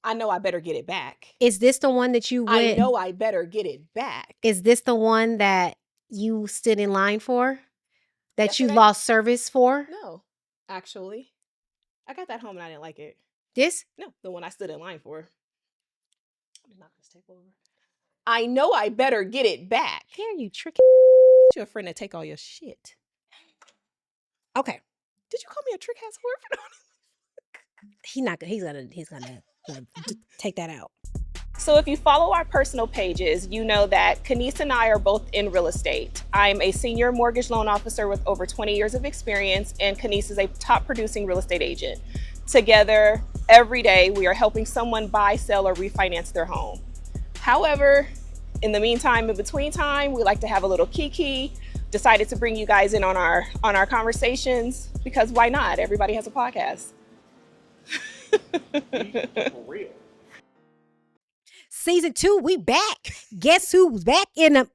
I know I better get it back. Is this the one that you went? I know I better get it back. Is this the one that you stood in line for? That you Yesterday? lost service for? No, actually. I got that home and I didn't like it. This? No, the one I stood in line for. I'm not going to take over. I know I better get it back. Here, you tricky. Get you a friend to take all your shit. Okay. Did you call me a trick ass whore? He's gonna take that out. So if you follow our personal pages, you know that Keniece and I are both in real estate. I'm a senior mortgage loan officer with over 20 years of experience, and Keniece is a top producing real estate agent. Together, every day, we are helping someone buy, sell, or refinance their home. However, in the meantime, in between time, we like to have a little kiki. Decided to bring you guys in on our conversations because why not? Everybody has a podcast. For real. Season 2, we back. Guess who's back in the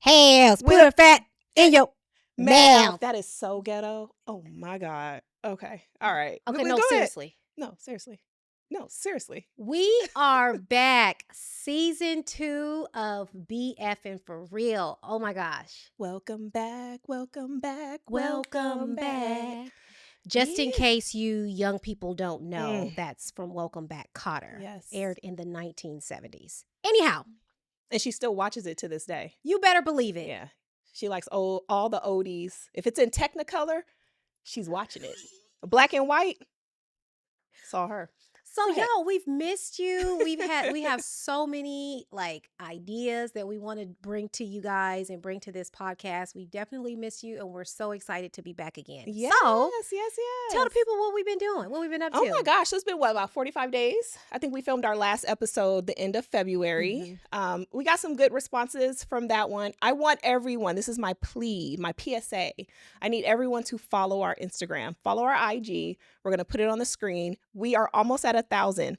house? Put a fat in your mouth. That is so ghetto. Oh my God. Okay. All right. Okay, Go no, ahead. seriously. No, seriously. We are back. Season 2 of BeFn4Real. Oh my gosh. Welcome back. Just in Yeah. case you young people don't know, that's from Welcome Back, Kotter. Yes. Aired in the 1970s. Anyhow. And she still watches it to this day. You better believe it. Yeah. She likes all the oldies. If it's in Technicolor, she's watching it. Black and white, saw her. So Go ahead. y'all, we've missed you. We have so many ideas that we want to bring to you guys and bring to this podcast. We definitely miss you, and we're so excited to be back again. Yes, So yes. tell the people what we've been doing, what we've been up to. Oh my gosh, so it's been about 45 days. I think we filmed our last episode the end of February. We got some good responses from that one. I want everyone, this is my plea, my PSA. I need everyone to follow our Instagram, follow our IG. We're gonna put it on the screen. We are almost at 1,000.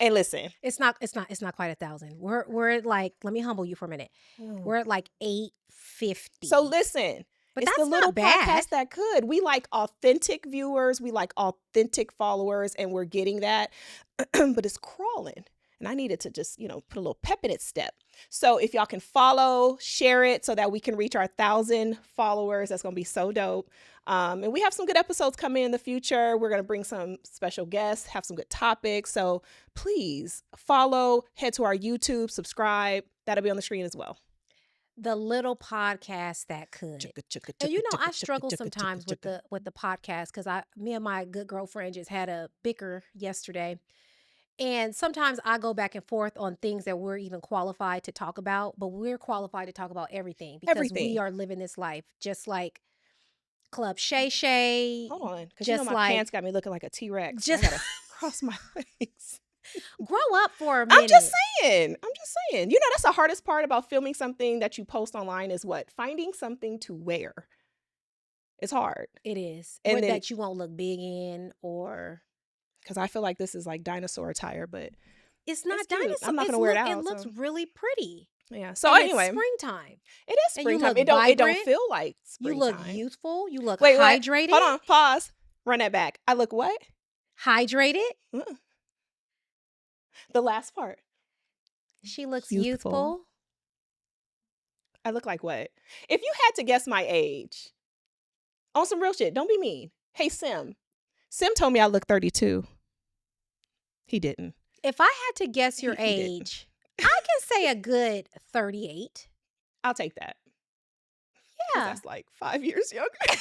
And listen, it's not quite 1,000. We're at let me humble you for a minute. We're at 850. So listen. But it's that's the little not bad. podcast that could. We like authentic viewers. We like authentic followers, and we're getting that. But it's crawling. And I needed to just, put a little pep in its step. So if y'all can follow, share it so that we can reach our 1,000 followers, that's going to be so dope. And we have some good episodes coming in the future. We're going to bring some special guests, have some good topics. So please follow, head to our YouTube, subscribe. That'll be on the screen as well. The little podcast that could. And I struggle sometimes with the podcast because me and my good girlfriend just had a bicker yesterday. And sometimes I go back and forth on things that we're even qualified to talk about, but we're qualified to talk about everything because we are living this life just like Club Shay Shay. Hold on, because my pants got me looking like a T-Rex. I gotta cross my legs. Grow up for a minute. I'm just saying. That's the hardest part about filming something that you post online is what? Finding something to wear. It's hard. It is. And that you won't look big in or... Because I feel like this is like dinosaur attire, but it's not dinosaur. I'm not going to wear it out. It looks really pretty. Yeah. So anyway. It's springtime. It is springtime. It don't feel like springtime. You look youthful. You look hydrated. Hold on. Pause. Run that back. I look what? Hydrated. The last part. She looks youthful. I look like what? If you had to guess my age, on some real shit, don't be mean. Hey, Sim told me I look 32. He didn't. If I had to guess your age, I can say a good 38. I'll take that. Yeah. That's like 5 years younger. I'll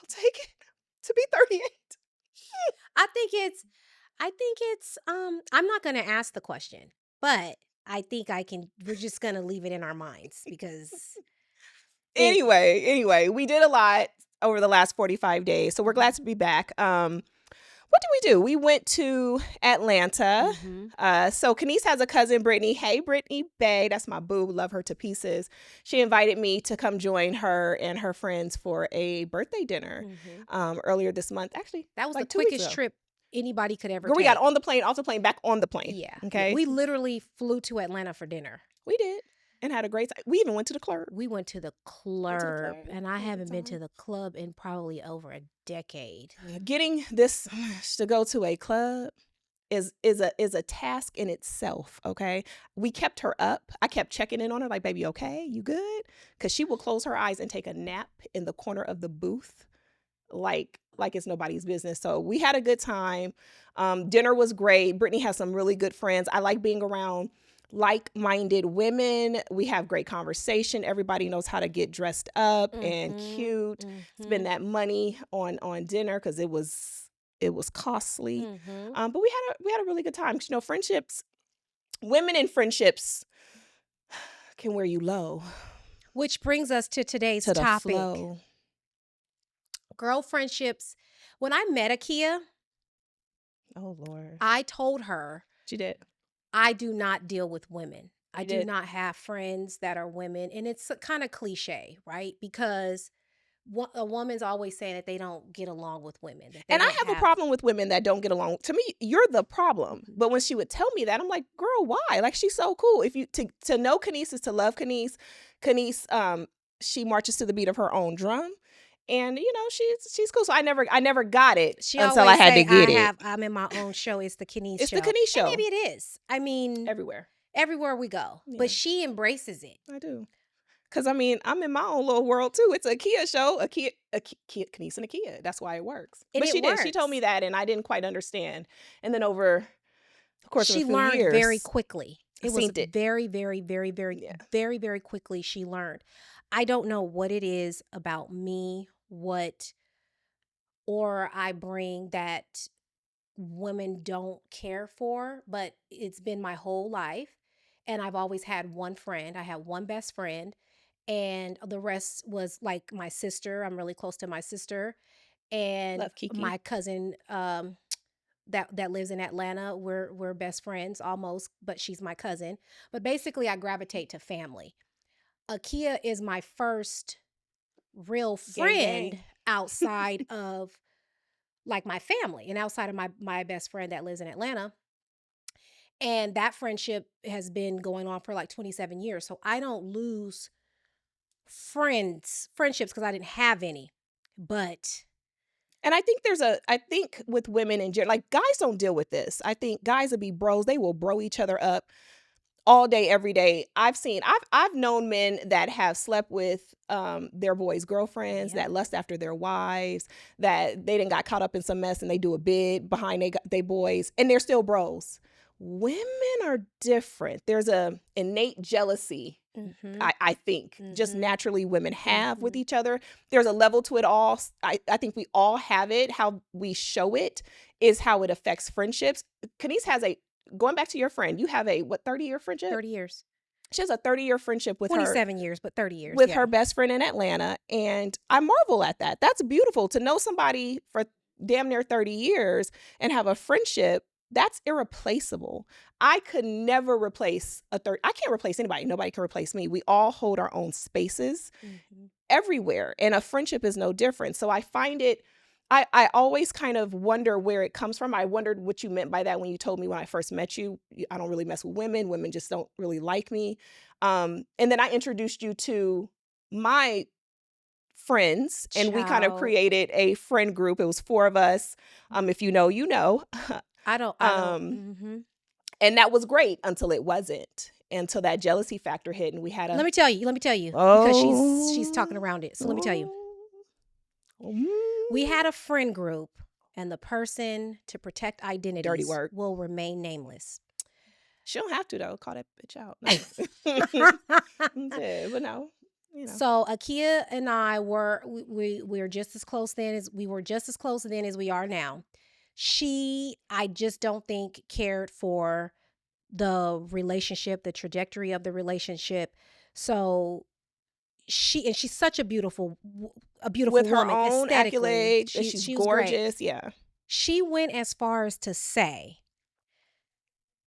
take it to be 38. I think it's I'm not going to ask the question, but I think we're just going to leave it in our minds because Anyway, we did a lot over the last 45 days. So we're glad to be back. What did we do? We went to Atlanta. So Keniece has a cousin, Brittany. Hey, Brittany Bay. That's my boo. Love her to pieces. She invited me to come join her and her friends for a birthday dinner earlier this month. Actually, that was like the quickest trip anybody could ever take. We got on the plane, off the plane, back on the plane. Yeah. Okay. We literally flew to Atlanta for dinner. We did. And had a great time. We even went to the club. We went to the club. And I haven't been to the club in probably over a decade. Getting this to go to a club is a task in itself. Okay, we kept her up. I kept checking in on her, like, baby, okay, you good? Because she will close her eyes and take a nap in the corner of the booth, like it's nobody's business. So we had a good time. Dinner was great. Brittany has some really good friends. I like being around like-minded women. We have great conversation. Everybody knows how to get dressed up and cute. Spend that money on dinner because it was costly. But we had a really good time. You know, friendships, women in friendships can wear you low. Which brings us to today's topic. Flow. Girl friendships. When I met Akeia, oh Lord, I told her she did. I do not deal with women. I do not have friends that are women. And it's kind of cliche, right? Because a woman's always saying that they don't get along with women. And I have a problem with women that don't get along. To me, you're the problem. But when she would tell me that, I'm like, girl, why? Like, she's so cool. If you to know Keniece is to love Keniece. Keniece, she marches to the beat of her own drum. And you know, she's cool. So I never got it until I had to get it. I'm in my own show. It's the Keniece show. It's the Keniece show. And maybe it is. I mean, everywhere we go. Yeah. But she embraces it. I do. Because I mean, I'm in my own little world too. It's a Akeia show. Keniece and Akeia. That's why it works. But she did. She told me that, and I didn't quite understand. And then over the course of a few years, she learned very quickly. It was very, very, very, very, very, very quickly she learned. I don't know what it is about me, or I bring that women don't care for, but it's been my whole life. And I've always had one friend. I had one best friend, and the rest was like my sister. I'm really close to my sister and my cousin that lives in Atlanta. We're best friends almost, but she's my cousin. But basically I gravitate to family. Akeia is my first real friend outside of like my family and outside of my best friend that lives in Atlanta. And that friendship has been going on for like 27 years. So I don't lose friendships because I didn't have any. And I think with women in general, like, guys don't deal with this. I think guys will be bros. They will bro each other up all day, every day. I've known men that have slept with their boys' girlfriends, that lust after their wives, that they done got caught up in some mess and they do a bid behind they boys, and they're still bros. Women are different. There's a innate jealousy, I think, just naturally women have with each other. There's a level to it all. I think we all have it. How we show it is how it affects friendships. Keniece has going back to your friend, you have a 30-year friendship? 30 years. She has a 30-year friendship with 27 years, but 30 years. With her best friend in Atlanta. And I marvel at that. That's beautiful to know somebody for damn near 30 years and have a friendship. That's irreplaceable. I could never replace I can't replace anybody. Nobody can replace me. We all hold our own spaces everywhere. And a friendship is no different. So I find it, I always kind of wonder where it comes from. I wondered what you meant by that when you told me when I first met you, I don't really mess with women. Women just don't really like me. And then I introduced you to my friends, and we kind of created a friend group. It was 4 of us. If you know, you know. I don't. And that was great until it wasn't. Until that jealousy factor hit, and we had Let me tell you. Because she's talking around it. So let me tell you. We had a friend group, and the person, to protect identities, dirty work, will remain nameless. She don't have to, though. Call that bitch out. Yeah, but no. You know. So Akeia and I we're just as close then as we were just as close then as we are now. I just don't think cared for the relationship, the trajectory of the relationship. So she's such a beautiful with her woman, own accolades. She's gorgeous. Great. Yeah. She went as far as to say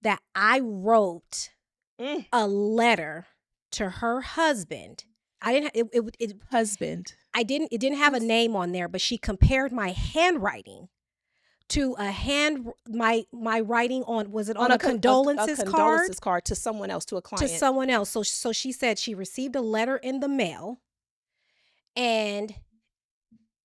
that I wrote a letter to her husband. I didn't. It husband. It didn't have a name on there, but she compared my handwriting to my writing on, was it on a condolences card? Condolences card to someone else, to a client. To someone else. So she said she received a letter in the mail, and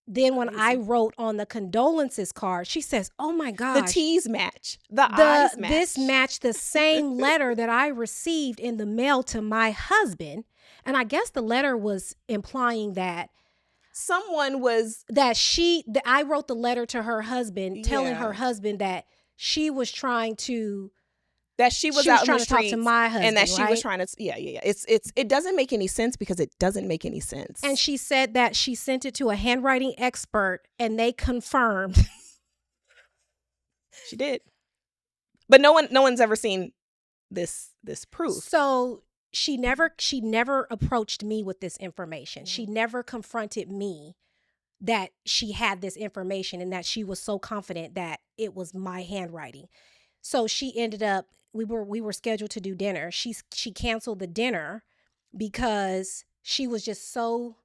then when I wrote on the condolences card, she says, "Oh my gosh, the T's match, the I's match. This matched the same letter that I received in the mail to my husband." And I guess the letter was implying that someone was I wrote the letter to her husband, telling her husband that she was trying to. That she was out trying in the to talk to my husband, and that she right? was trying to, it doesn't make any sense because it doesn't make any sense. And she said that she sent it to a handwriting expert, and they confirmed she did. But no one's ever seen this proof. So she never approached me with this information. She never confronted me that she had this information and that she was so confident that it was my handwriting. So she ended up, we were scheduled to do dinner. She canceled the dinner because she was just so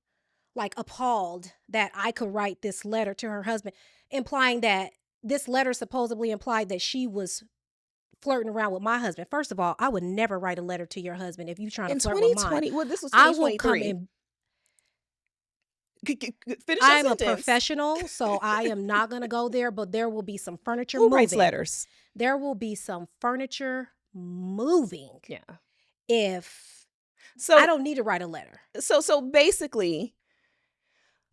like appalled that I could write this letter to her husband, implying that this letter supposedly implied that she was flirting around with my husband. First of all, I would never write a letter to your husband if you're trying to flirt with mine. Well, this was 2023. I will come in. Finish I'm your a sentence. Professional, so I am not going to go there, but there will be some furniture Who moving. writes letters? There will be some furniture moving. Yeah. I don't need to write a letter. So basically,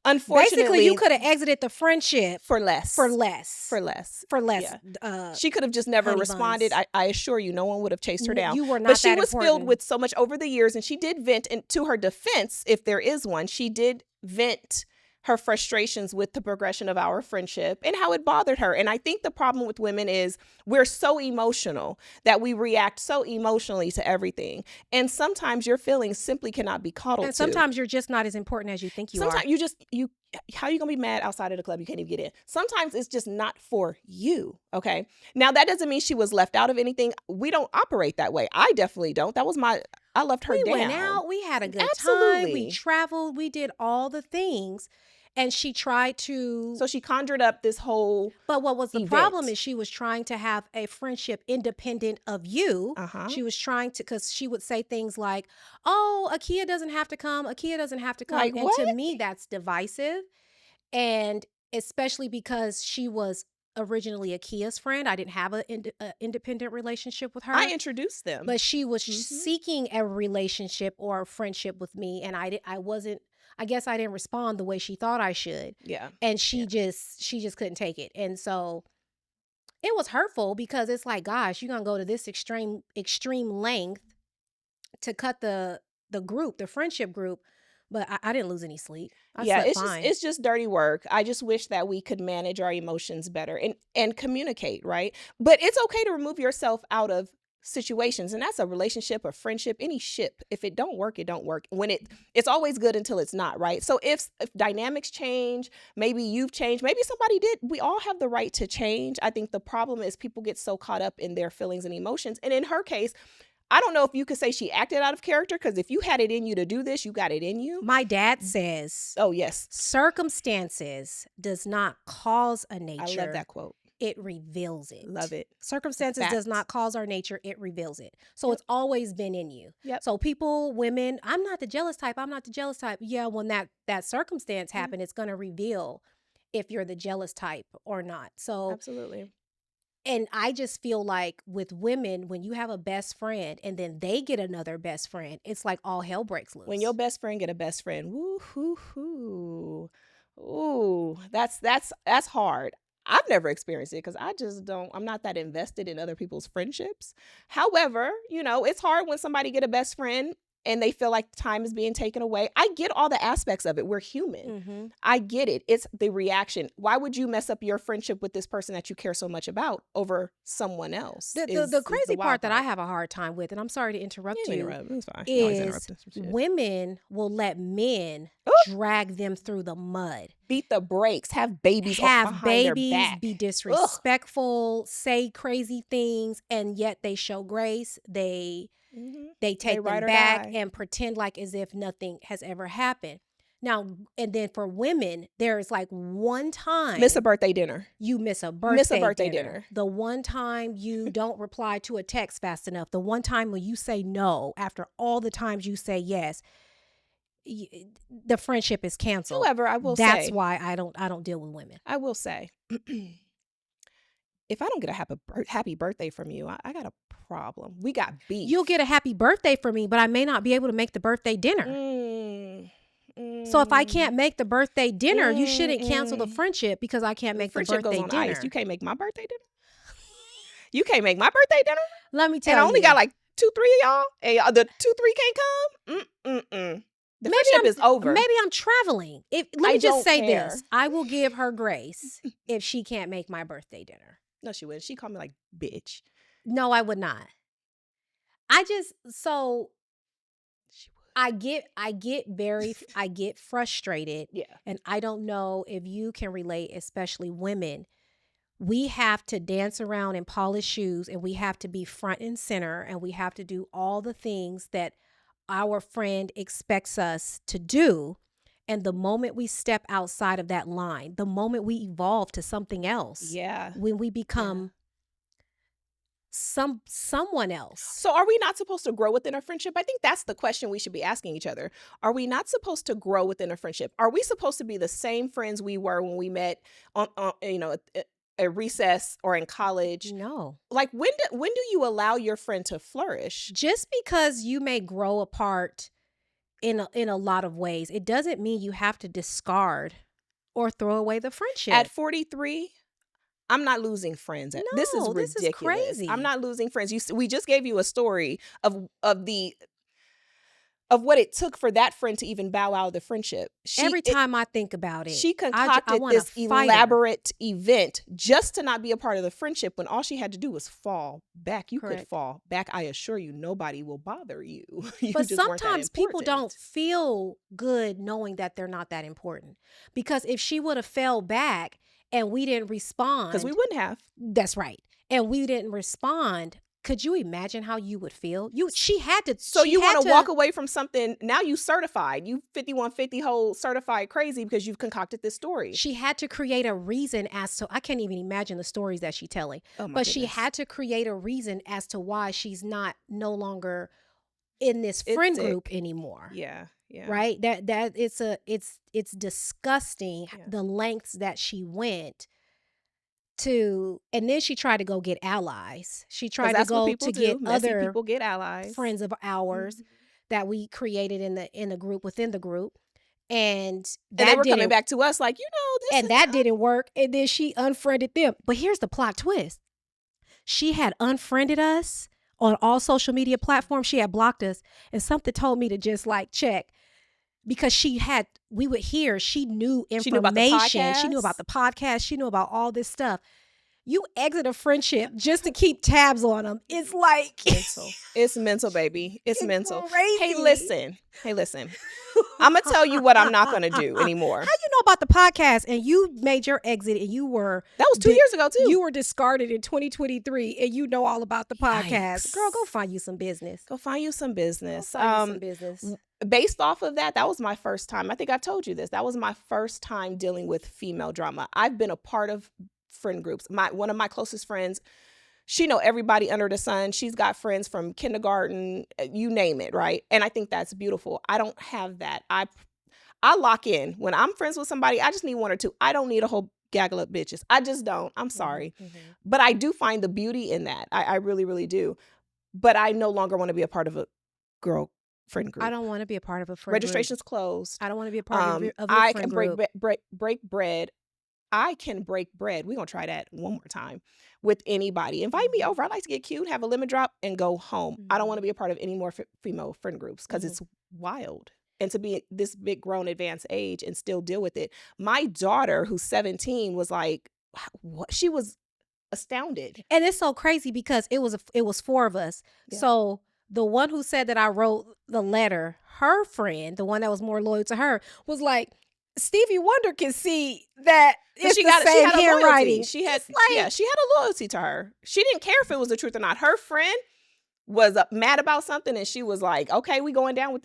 unfortunately, you could have exited the friendship for less. Yeah. She could have just never responded. I assure you, no one would have chased her down. You were not but she that was important. filled with so much over the years, and she did vent. And to her defense, if there is one, she did vent her frustrations with the progression of our friendship and how it bothered her. And I think the problem with women is we're so emotional that we react so emotionally to everything. And sometimes your feelings simply cannot be coddled. And sometimes you're just not as important as you think you are. Sometimes how are you going to be mad outside of the club? You can't even get in. Sometimes it's just not for you. Okay. Now that doesn't mean she was left out of anything. We don't operate that way. I definitely don't. I left her down. We went out. We had a good Absolutely. time. We traveled. We did all the things. And she tried to... So she conjured up this whole But what was the event. problem is she was trying to have a friendship independent of you. Uh-huh. She was trying to... Because she would say things like, "Oh, Akeia doesn't have to come. Akeia doesn't have to come." Like, and what? to me, that's divisive. And especially because she was originally Akeia's friend. I didn't have an independent relationship with her. I introduced them. But she was seeking a relationship or a friendship with me. And I guess I didn't respond the way she thought I should. Yeah. And she just couldn't take it. And so it was hurtful because it's like, gosh, you're going to go to this extreme length to cut the friendship group. But I didn't lose any sleep. It's just dirty work. I just wish that we could manage our emotions better and communicate, right? But it's okay to remove yourself out of situations, and that's a relationship, a friendship, any ship. If it don't work, it don't work. When it's always good until it's not, right? So if dynamics change, maybe you've changed, maybe somebody did. We all have the right to change. I think the problem is people get so caught up in their feelings and emotions. And in her case, I don't know if you could say she acted out of character, because if you had it in you to do this, you got it in you. My dad says, "Oh yes, circumstances does not cause a nature." I love that quote. It reveals it. Love it. Circumstances does not cause our nature. It reveals it. So it's always been in you. Yep. So women, I'm not the jealous type. Yeah, when that circumstance happened, it's going to reveal if you're the jealous type or not. So absolutely. And I just feel like with women, when you have a best friend and then they get another best friend, it's like all hell breaks loose. When your best friend get a best friend, woo hoo hoo. Ooh, that's hard. I've never experienced it because I'm not that invested in other people's friendships. However, it's hard when somebody get a best friend and they feel like time is being taken away. I get all the aspects of it. We're human. Mm-hmm. I get it. It's the reaction. Why would you mess up your friendship with this person that you care so much about over someone else? The crazy part that I have a hard time with, and I'm sorry to interrupt you, it's fine. is women will let men drag them through the mud. Beat the brakes, have babies behind their back. Be disrespectful, say crazy things, and yet they show grace. They take them back and pretend like as if nothing has ever happened. Now, and then for women, there's like one time. Miss a birthday dinner. You miss a birthday dinner. The one time you don't reply to a text fast enough. The one time when you say no after all the times you say yes. the friendship is canceled. However, I will say that's why I don't deal with women. I will say, if I don't get a happy birthday from you, I got a problem. We got beef. You'll get a happy birthday from me, but I may not be able to make the birthday dinner. So if I can't make the birthday dinner, you shouldn't cancel the friendship because I can't make the birthday goes on dinner. Ice. You can't make my birthday dinner. You can't make my birthday dinner. Let me tell you. And I only got like 2-3 of y'all. And the 2-3 can't come. The friendship is over. Maybe I'm traveling. Let me just say this. I will give her grace if she can't make my birthday dinner. No, she wouldn't. She called me like bitch. No, I would not. I get frustrated. Yeah. And I don't know if you can relate, especially women. We have to dance around in polished shoes and we have to be front and center and we have to do all the things that our friend expects us to do. And the moment we step outside of that line, the moment we evolve to something else, when we become someone else. So are we not supposed to grow within a friendship? I think that's the question we should be asking each other. Are we not supposed to grow within a friendship? Are we supposed to be the same friends we were when we met on at recess or in college? No. Like when do you allow your friend to flourish? Just because you may grow apart in a lot of ways, it doesn't mean you have to discard or throw away the friendship. At 43, I'm not losing friends. This is ridiculous. This is crazy. I'm not losing friends. We just gave you a story of what it took for that friend to even bow out of the friendship. Every time I think about it, she concocted this elaborate event just to not be a part of the friendship when all she had to do was fall back. You could fall back. I assure you, nobody will bother you. But sometimes people don't feel good knowing that they're not that important. Because if she would have fell back and we didn't respond. Because we wouldn't have. That's right. And we didn't respond. Could you imagine how you would feel? She had to. So you want to walk away from something. Now you certified. You 5150 whole certified crazy because you've concocted this story. She had to create a reason as to, I can't even imagine the stories that she's telling. Oh my but goodness. She had to create a reason as to why she's no longer in this friend group anymore. Yeah. Yeah. Right? That it's disgusting the lengths that she went to, and then she tried to go get allies. She tried to go to get other people get allies, friends of ours that we created in the group within the group, and they were coming back to us like, this and that didn't work. And then she unfriended them. But here's the plot twist: she had unfriended us on all social media platforms. She had blocked us, and something told me to just like check. Because she knew information. She knew about the podcast. She knew about all this stuff. You exit a friendship just to keep tabs on them. It's like mental. It's mental, baby. It's mental. Crazy. Hey, listen. I'm gonna tell you what I'm not gonna do anymore. How you know about the podcast and you made your exit and you were that was 2 years ago too. You were discarded in 2023 and you know all about the podcast. Yikes. Girl, go find you some business. Based off of that was my first time. I think I've told you this. That was my first time dealing with female drama. I've been a part of friend groups. One of my closest friends, she know everybody under the sun. She's got friends from kindergarten, you name it, right? And I think that's beautiful. I don't have that. I lock in. When I'm friends with somebody, I just need one or two. I don't need a whole gaggle of bitches. I just don't. I'm sorry. Mm-hmm. But I do find the beauty in that. I really, really do. But I no longer want to be a part of a girl friend group. I don't want to be a part of a friend Registration's group. closed. I don't want to be a part of a friend group. Break bread. I can break bread. We're going to try that one more time with anybody. Invite me over. I like to get cute, have a lemon drop, and go home. Mm-hmm. I don't want to be a part of any more female friend groups because it's wild. And to be this big grown advanced age and still deal with it. My daughter, who's 17, was like, what? She was astounded. And it's so crazy because it was four of us. Yeah. So the one who said that I wrote the letter, her friend, the one that was more loyal to her, was like, Stevie Wonder can see that it's the same handwriting. She had a loyalty to her. She didn't care if it was the truth or not. Her friend was mad about something, and she was like, "Okay, I'm going down with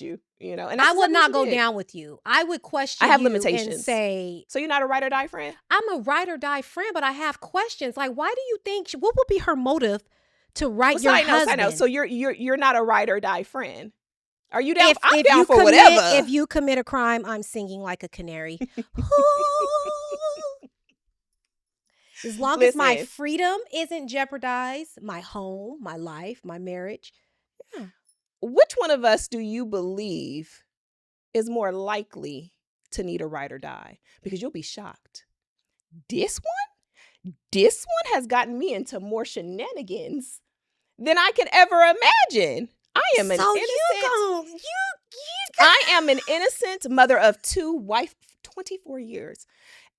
you." And I would not go down with you. I would question. I have you limitations. And say, so you're not a ride or die friend? I'm a ride or die friend, but I have questions. Like, why do you think? What would be her motive to write your husband? I know. So you're not a ride or die friend. Are you down? I'm down for whatever. If you commit a crime, I'm singing like a canary. As long as my freedom isn't jeopardized, my home, my life, my marriage. Yeah. Which one of us do you believe is more likely to need a ride or die? Because you'll be shocked. This one has gotten me into more shenanigans than I could ever imagine. I am an innocent. I am an innocent mother of 2, wife 24 years.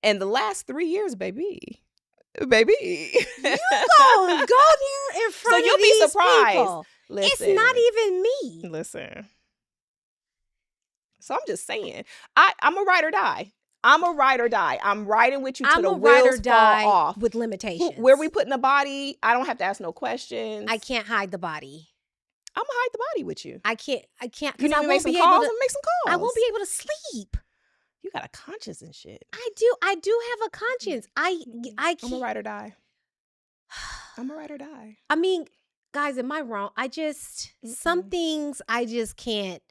And the last 3 years, baby. You gonna go there in front so of you'll these be surprised. People. Listen, it's not even me. Listen. So I'm just saying, I'm a ride or die. I'm riding with you till the wheels fall off. With limitations. Where we putting the body, I don't have to ask no questions. I can't hide the body. I'm gonna hide the body with you. I can't. You need to make some calls. Make some calls. I won't be able to sleep. You got a conscience and shit. I do have a conscience. I can't. I'm a ride or die. I'm a ride or die. I mean, guys, am I wrong? Some things I just can't.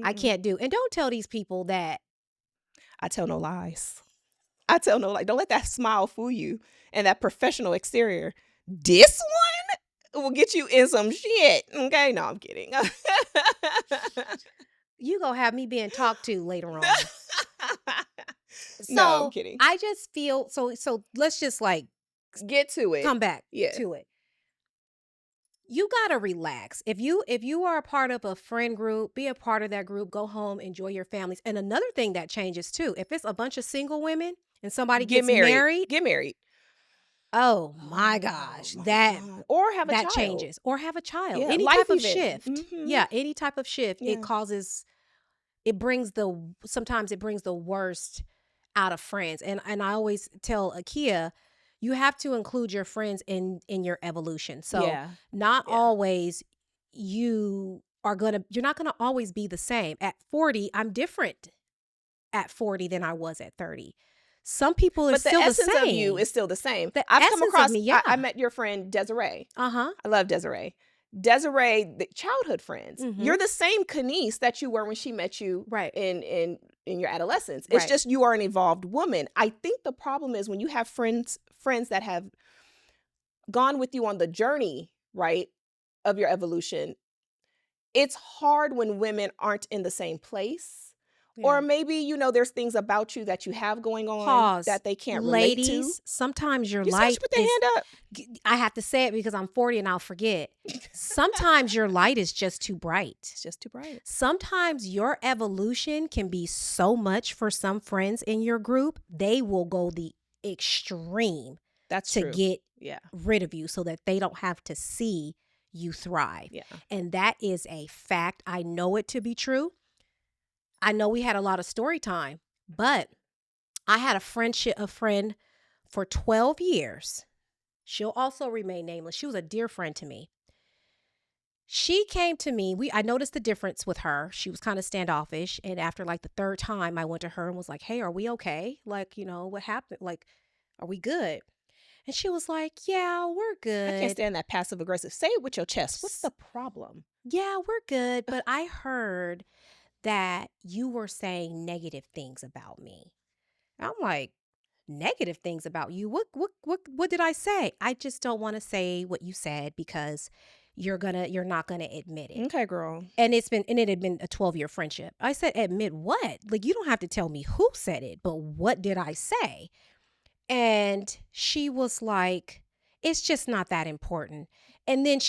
I can't do. And don't tell these people that. I tell no lies. Don't let that smile fool you and that professional exterior. This one will get you in some shit. Okay? No, I'm kidding. You gonna have me being talked to later on. No, I'm kidding. I just feel so let's just like get to it. Come back to it. You gotta relax. If you are a part of a friend group, be a part of that group, go home, enjoy your families. And another thing that changes too, if it's a bunch of single women and somebody gets married. Get married. Oh my gosh. Or have a child. That changes. Or have a child. Yeah, any type of shift. Yeah, any type of shift. Yeah. Sometimes it brings the worst out of friends. And I always tell Akeia, you have to include your friends in your evolution. So not always you're not gonna always be the same. At 40, I'm different at 40 than I was at 30. Some people are still the same. But the essence of you is still the same. I've come across me, I met your friend Desiree. I love Desiree. The childhood friends. You're the same Keniece that you were when she met you in your adolescence. It's just you are an evolved woman. I think the problem is when you have friends that have gone with you on the journey, right, of your evolution, it's hard when women aren't in the same place. Yeah. Or maybe, there's things about you that you have going on that they can't relate to. Ladies, sometimes your light put the hand up. I have to say it because I'm 40 and I'll forget. Sometimes your light is just too bright. It's just too bright. Sometimes your evolution can be so much for some friends in your group, they will go the extreme to get rid of you so that they don't have to see you thrive. Yeah. And that is a fact. I know it to be true. I know we had a lot of story time, but I had a friend for 12 years. She'll also remain nameless. She was a dear friend to me. She came to me. I noticed the difference with her. She was kind of standoffish. And after like the third time, I went to her and was like, hey, are we okay? Like, what happened? Like, are we good? And she was like, yeah, we're good. I can't stand that passive aggressive. Say it with your chest. What's the problem? Yeah, we're good. But I heard that you were saying negative things about me. I'm like, negative things about you? What did I say? I just don't want to say what you said because you're not gonna admit it. Okay, girl. And it had been a 12-year friendship. I said, admit what? Like, you don't have to tell me who said it, but what did I say? And she was like, it's just not that important. And then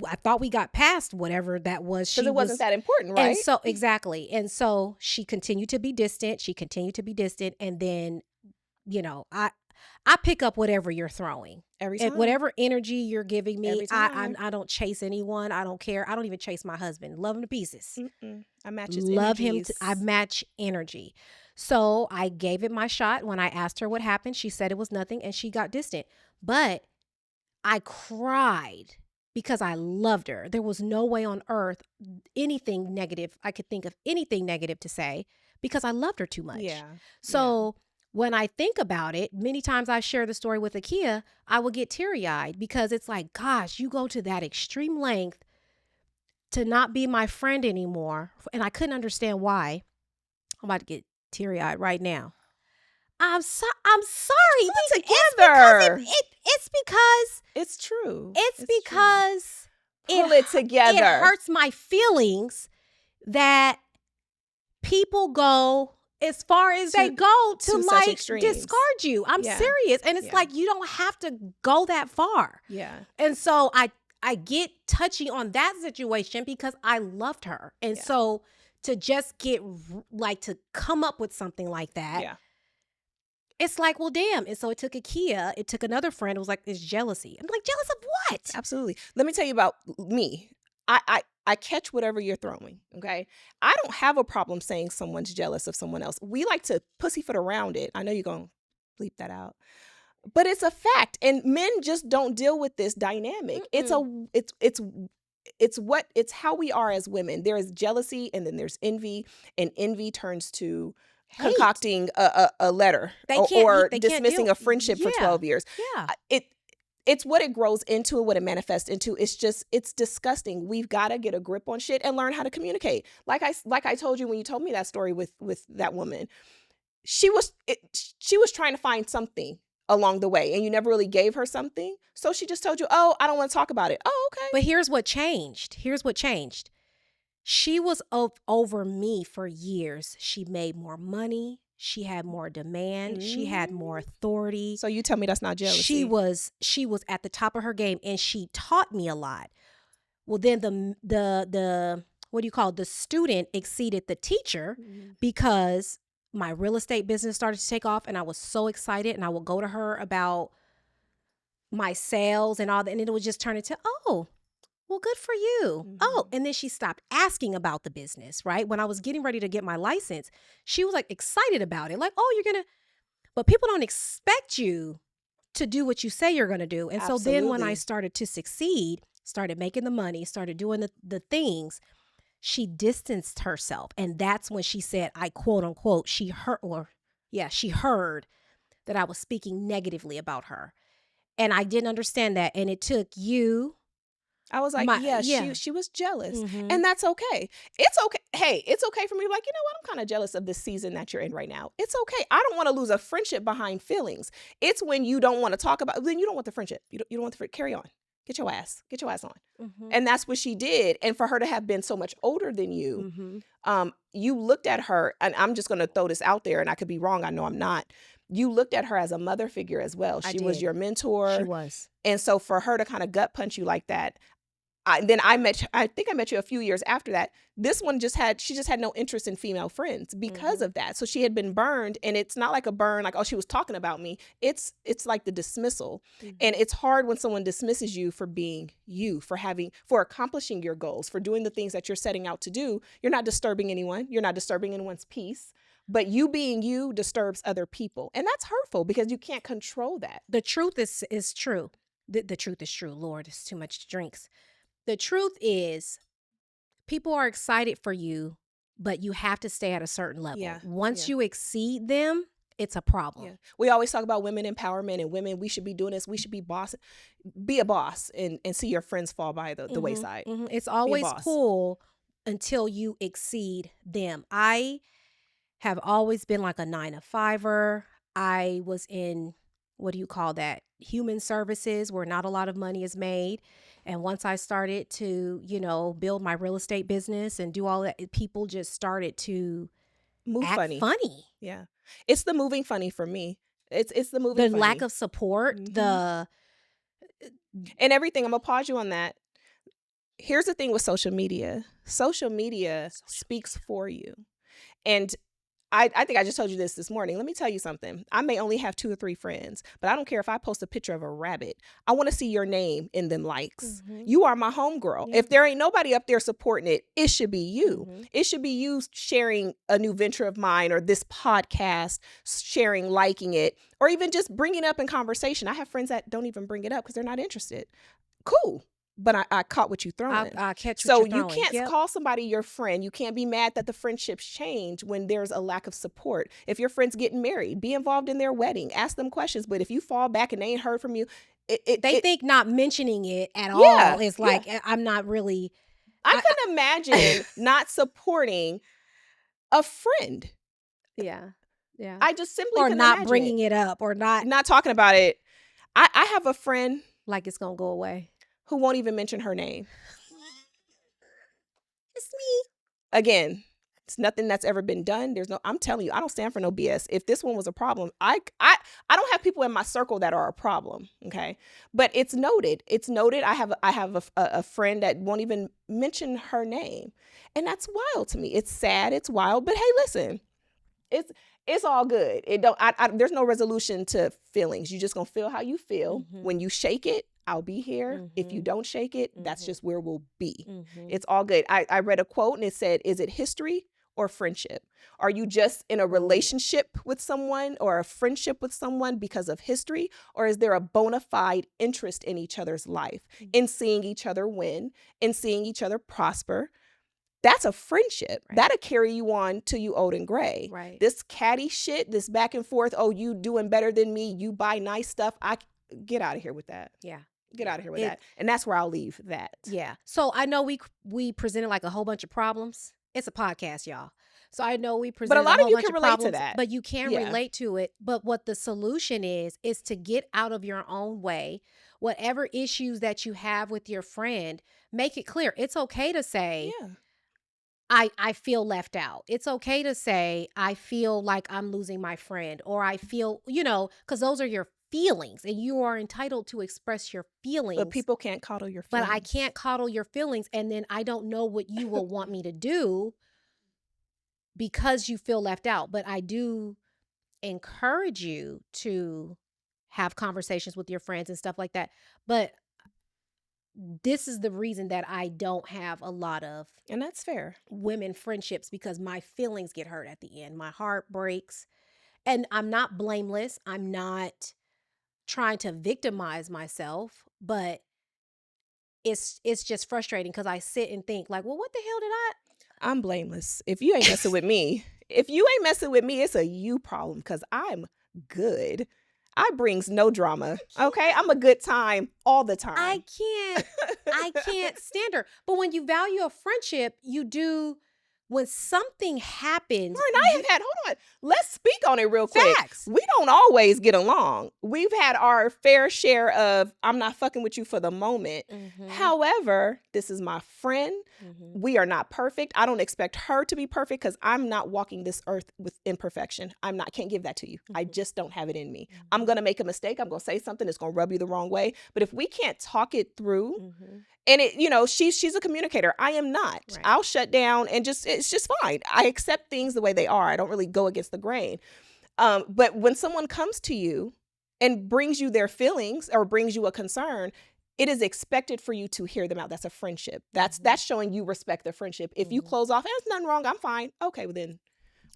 I thought we got past whatever that was. Because it wasn't that important, right? And so, exactly. And so she continued to be distant. And then, I pick up whatever you're throwing. Every time. Whatever energy you're giving me, I don't chase anyone. I don't care. I don't even chase my husband. Love him to pieces. I match his Love energies. him. I match energy. So I gave it my shot. When I asked her what happened, she said it was nothing and she got distant. But I cried because I loved her. There was no way on earth anything negative. I could think of anything negative to say because I loved her too much. Yeah. So when I think about it, many times I share the story with Akeia, I will get teary-eyed because it's like, gosh, you go to that extreme length to not be my friend anymore. And I couldn't understand why. I'm about to get teary-eyed right now. I'm sorry. Together. It's because it's true. It's because true. Pull it together. It hurts my feelings that people go as far as they go to like discard you. I'm serious. And it's like, you don't have to go that far. Yeah. And so I get touchy on that situation because I loved her. And so to just get like to come up with something like that, it's like, well, damn. And so it took Akeia, it took another friend. It was like, it's jealousy. I'm like, jealous of what? Absolutely. Let me tell you about me. I catch whatever you're throwing, okay? I don't have a problem saying someone's jealous of someone else. We like to pussyfoot around it. I know you're going to bleep that out. But it's a fact. And men just don't deal with this dynamic. Mm-mm. It's how we are as women. There is jealousy and then there's envy, and envy turns to concocting a letter or dismissing a friendship for 12 years. Yeah. It's what it grows into and what it manifests into. It's disgusting. We've got to get a grip on shit and learn how to communicate. Like I told you when you told me that story with that woman, she was trying to find something along the way, and you never really gave her something. So she just told you, oh, I don't want to talk about it. Oh, okay. But here's what changed. She was over me for years. She made more money. She had more demand. Mm-hmm. She had more authority. So you tell me that's not jealousy. She was at the top of her game, and she taught me a lot. Well, then the what do you call it? The student exceeded the teacher because my real estate business started to take off, and I was so excited, and I would go to her about my sales and all that, and it would just turn into, oh, well, good for you. Mm-hmm. Oh, and then she stopped asking about the business, right? When I was getting ready to get my license, she was like excited about it. Like, oh, but people don't expect you to do what you say you're going to do. And Absolutely. So then when I started to succeed, started making the money, started doing the things, she distanced herself. And that's when she said, I quote unquote, she heard that I was speaking negatively about her. And I didn't understand that. And it took you. I was like, she was jealous. Mm-hmm. And that's okay. It's okay. Hey, it's okay for me to be like, you know what? I'm kind of jealous of this season that you're in right now. It's okay. I don't want to lose a friendship behind feelings. It's when you don't want to talk about, then you don't want the friendship. You don't want the carry on. Get your ass on. Mm-hmm. And that's what she did. And for her to have been so much older than you, you looked at her, and I'm just going to throw this out there, and I could be wrong. I know I'm not. You looked at her as a mother figure as well. She was your mentor. She was. And so for her to kind of gut punch you like that, I think I met you a few years after that. This one she just had no interest in female friends because of that. So she had been burned, and it's not like a burn, like, oh, she was talking about me. It's like the dismissal. Mm-hmm. And it's hard when someone dismisses you for being you, for accomplishing your goals, for doing the things that you're setting out to do. You're not disturbing anyone. You're not disturbing anyone's peace. But you being you disturbs other people. And that's hurtful because you can't control that. The truth is true. The truth is true. Lord, it's too much drinks. The truth is, people are excited for you, but you have to stay at a certain level. Yeah. Once you exceed them, it's a problem. Yeah. We always talk about women empowerment and women, we should be doing this. We should be a boss and see your friends fall by the wayside. Mm-hmm. It's always cool until you exceed them. I have always been like a 9-to-5er. I was in, what do you call that? Human services where not a lot of money is made. And once I started to, build my real estate business and do all that, people just started to move funny. Yeah. It's the moving funny for me. It's the moving funny. The lack of support, and everything. I'm going to pause you on that. Here's the thing with social media. Social media speaks for you. And I think I just told you this morning. Let me tell you something. I may only have 2 or 3 friends, but I don't care if I post a picture of a rabbit. I want to see your name in them likes. Mm-hmm. You are my homegirl. Yeah. If there ain't nobody up there supporting it should be you. Mm-hmm. It should be you sharing a new venture of mine or this podcast, sharing, liking it, or even just bringing it up in conversation. I have friends that don't even bring it up because they're not interested. Cool. But I caught what you throwing. I catch what so you're throwing. You can't call somebody your friend. You can't be mad that the friendships change when there's a lack of support. If your friend's getting married, be involved in their wedding. Ask them questions. But if you fall back and they ain't heard from you, they think not mentioning it at all is like, I'm not really I couldn't imagine not supporting a friend. Yeah. Yeah. I just simply or couldn't not imagine bringing it up or not talking about it. I have a friend like it's gonna go away. who won't even mention her name. It's me. Again, it's nothing that's ever been done. I'm telling you, I don't stand for no BS. If this one was a problem, I don't have people in my circle that are a problem. Okay. But it's noted. I have a friend that won't even mention her name. And that's wild to me. It's sad. It's wild. But hey, listen, it's all good. There's no resolution to feelings. You just gonna feel how you feel. When you shake it, I'll be here. If you don't shake it, that's just where we'll be. It's all good. I read a quote and it said, is it history or friendship? Are you just in a relationship with someone or a friendship with someone because of history? Or is there a bona fide interest in each other's life, in seeing each other win, in seeing each other prosper? That's a friendship. Right. That'll carry you on till you old and gray. Right. This catty shit, this back and forth, oh, you doing better than me, you buy nice stuff. Get out of here with that. Yeah. Get out of here with that. And that's where I'll leave that. Yeah. So I know we presented like a whole bunch of problems. It's a podcast, y'all. So I know we presented but a lot a whole of you bunch can of relate problems, to that. but you can relate to it. But what the solution is to get out of your own way. Whatever issues that you have with your friend, make it clear. It's okay to say, I feel left out. It's okay to say, I feel like I'm losing my friend, or I feel, because those are your feelings and you are entitled to express your feelings. But people can't coddle your feelings. But I can't coddle your feelings. And then I don't know what you will want me to do because you feel left out. But I do encourage you to have conversations with your friends and stuff like that. But this is the reason that I don't have a lot of, and that's fair, women friendships, because my feelings get hurt at the end. My heart breaks. And I'm not blameless. I'm not trying to victimize myself, but it's just frustrating because I sit and think like, well, what the hell did I'm blameless. If you ain't messing with me, it's a you problem, because I'm good. I brings no drama. Okay. I'm a good time all the time. I can't stand her. But when you value a friendship, you do. When something happens, hold on. Let's speak on it real quick. Facts. We don't always get along. We've had our fair share of, I'm not fucking with you for the moment. However, this is my friend. We are not perfect. I don't expect her to be perfect because I'm not walking this earth with imperfection. Can't give that to you. I just don't have it in me. I'm going to make a mistake. I'm going to say something that's going to rub you the wrong way. But if we can't talk it through, and she's a communicator. I am not. Right. I'll shut down and it's just fine. I accept things the way they are. I don't really go against the grain. But when someone comes to you and brings you their feelings or brings you a concern, it is expected for you to hear them out. That's a friendship. That's showing you respect the friendship. If you close off, there's nothing wrong. I'm fine. Okay, well then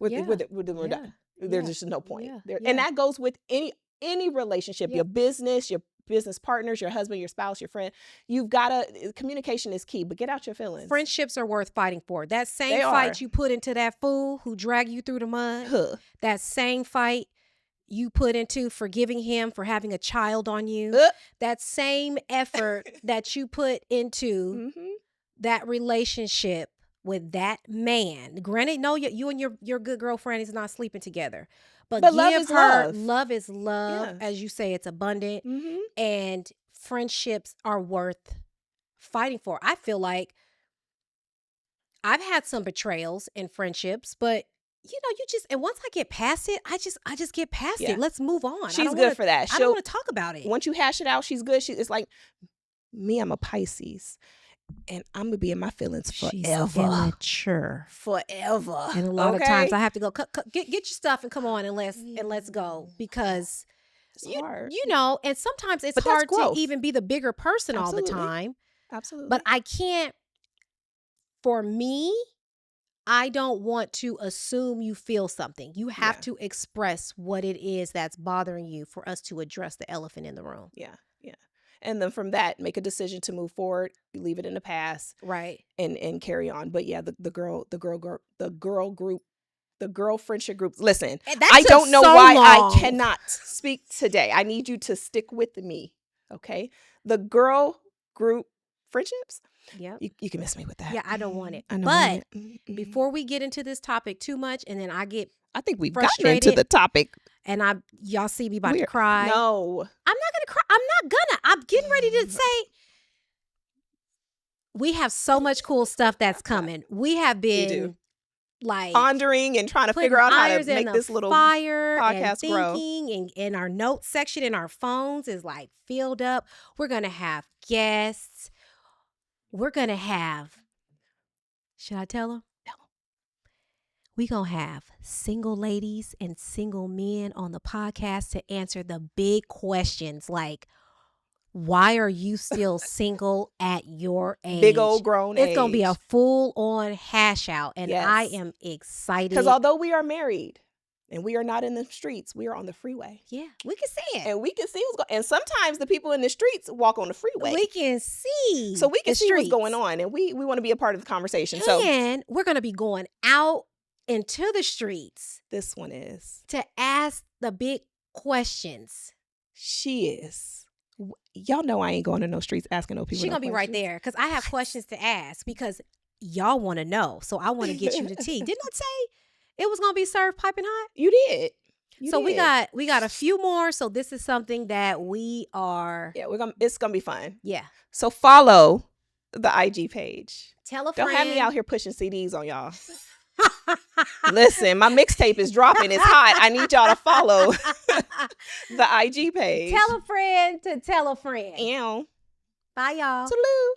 we're done. There's just no point. And that goes with any relationship, your business partners, your husband, your spouse, your friend. Communication is key, but get out your feelings. Friendships are worth fighting for. That same fight you put into that fool who dragged you through the mud, that same fight you put into forgiving him for having a child on you, that same effort that you put into that relationship with that man. Granted, no, you and your good girlfriend is not sleeping together. But love is love. Love is love. Yeah. As you say, it's abundant. And friendships are worth fighting for. I feel like I've had some betrayals in friendships, but and once I get past it, I just get past it. Let's move on. She's good for that. I don't want to talk about it. Once you hash it out, she's good. It's like me, I'm a Pisces. And I'm gonna be in my feelings forever. She's immature. Forever. And a lot of times I have to go get your stuff and come on and let's go, because it's hard. And sometimes it's hard to even be the bigger person all the time. Absolutely. But I can't. For me, I don't want to assume you feel something. You have to express what it is that's bothering you for us to address the elephant in the room. Yeah. And then from that, make a decision to move forward. You leave it in the past, right? And carry on. But yeah, the girl group, the girl friendship group. Listen, I don't know why I cannot speak today. I need you to stick with me, okay? The girl group friendships. Yep. You can miss me with that. Yeah, I don't want it. I don't But want it. before we get into this topic too much, and then I think we've frustrated, gotten into the topic. And y'all see me about to cry. No. I'm not going to cry. I'm getting ready to say, we have so much cool stuff that's coming. We have been like pondering and trying to figure out how to make this little podcast grow. And our notes section in our phones is like filled up. We're going to have guests. We're going to have, should I tell them? We're going to have single ladies and single men on the podcast to answer the big questions like, why are you still single at your age? Big old grown age. It's going to be a full-on hash out, and I am excited. Because although we are married and we are not in the streets, we are on the freeway. Yeah, we can see it. And we can see what's going on. And sometimes the people in the streets walk on the freeway. We can see. So we can see what's going on, and we want to be a part of the conversation. And we're going to be going out into the streets. This one is. To ask the big questions. She is. Y'all know I ain't going to no streets asking no people. She's going to be right there because I have questions to ask because y'all want to know. So I want to get you the tea. Didn't I say it was going to be served piping hot? You did. We got a few more. So this is something that we are. Yeah, it's going to be fun. Yeah. So follow the IG page. Tell a friend. Don't have me out here pushing CDs on y'all. Listen, my mixtape is dropping. It's hot. I need y'all to follow the IG page. Tell a friend to tell a friend. Ew. Bye, y'all. Toodaloo.